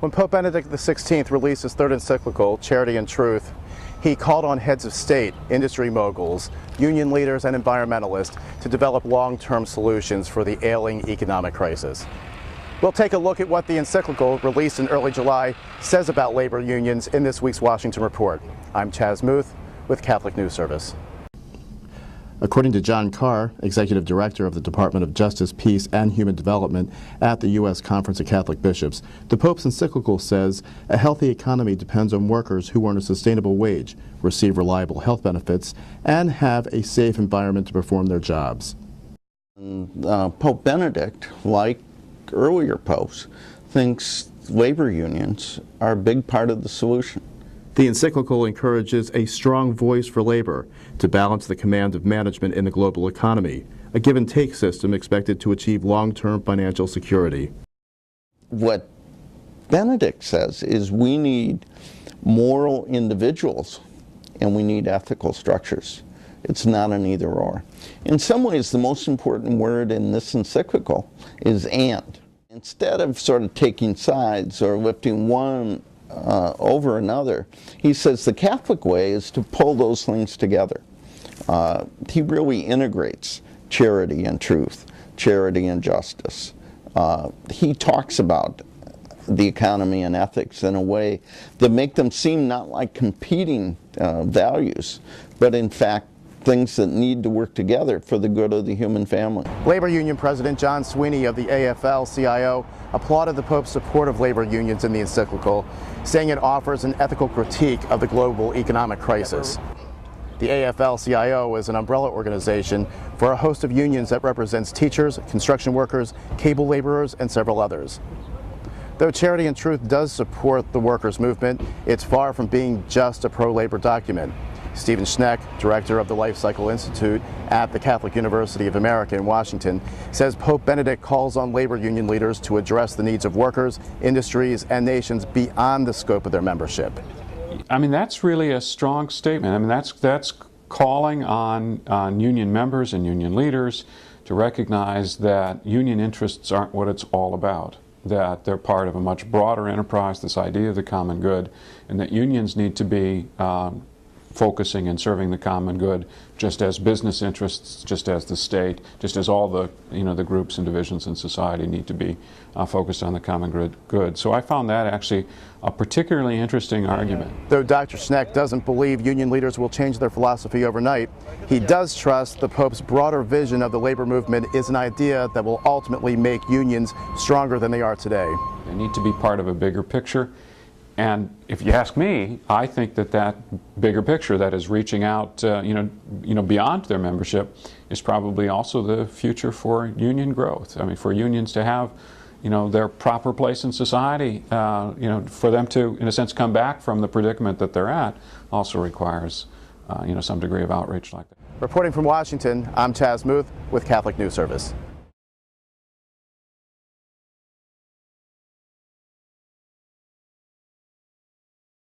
When Pope Benedict XVI released his third encyclical, Charity and Truth, he called on heads of state, industry moguls, union leaders, and environmentalists to develop long-term solutions for the ailing economic crisis. We'll take a look at what the encyclical, released in early July, says about labor unions in this week's Washington Report. I'm Chaz Muth with Catholic News Service. According to John Carr, Executive Director of the Department of Justice, Peace, and Human Development at the U.S. Conference of Catholic Bishops, the Pope's encyclical says a healthy economy depends on workers who earn a sustainable wage, receive reliable health benefits, and have a safe environment to perform their jobs. Pope Benedict, like earlier popes, thinks labor unions are a big part of the solution. The encyclical encourages a strong voice for labor to balance the command of management in the global economy, a give-and-take system expected to achieve long-term financial security. What Benedict says is we need moral individuals and we need ethical structures. It's not an either-or. In some ways, the most important word in this encyclical is "and." Instead of sort of taking sides or lifting one over another, he says the Catholic way is to pull those things together. He really integrates charity and truth, charity and justice. He talks about the economy and ethics in a way that make them seem not like competing values, but in fact things that need to work together for the good of the human family. Labor Union President John Sweeney of the AFL-CIO applauded the Pope's support of labor unions in the encyclical, saying it offers an ethical critique of the global economic crisis. The AFL-CIO is an umbrella organization for a host of unions that represents teachers, construction workers, cable laborers, and several others. Though Charity and Truth does support the workers' movement, it's far from being just a pro-labor document. Stephen Schneck, director of the Life Cycle Institute at the Catholic University of America in Washington, says Pope Benedict calls on labor union leaders to address the needs of workers, industries, and nations beyond the scope of their membership. I mean, that's really a strong statement. I mean, that's calling on union members and union leaders to recognize that union interests aren't what it's all about, that they're part of a much broader enterprise, this idea of the common good, and that unions need to be focusing and serving the common good just as business interests, just as the state, just as all the the groups and divisions in society need to be focused on the common good. So I found that actually a particularly interesting argument. Though Dr. Schneck doesn't believe union leaders will change their philosophy overnight, he does trust the Pope's broader vision of the labor movement is an idea that will ultimately make unions stronger than they are today. They need to be part of a bigger picture. And if you ask me, I think that bigger picture, that is reaching out, beyond their membership, is probably also the future for union growth. I mean, for unions to have, their proper place in society, for them to, in a sense, come back from the predicament that they're at, also requires, some degree of outreach like that. Reporting from Washington, I'm Chaz Muth with Catholic News Service.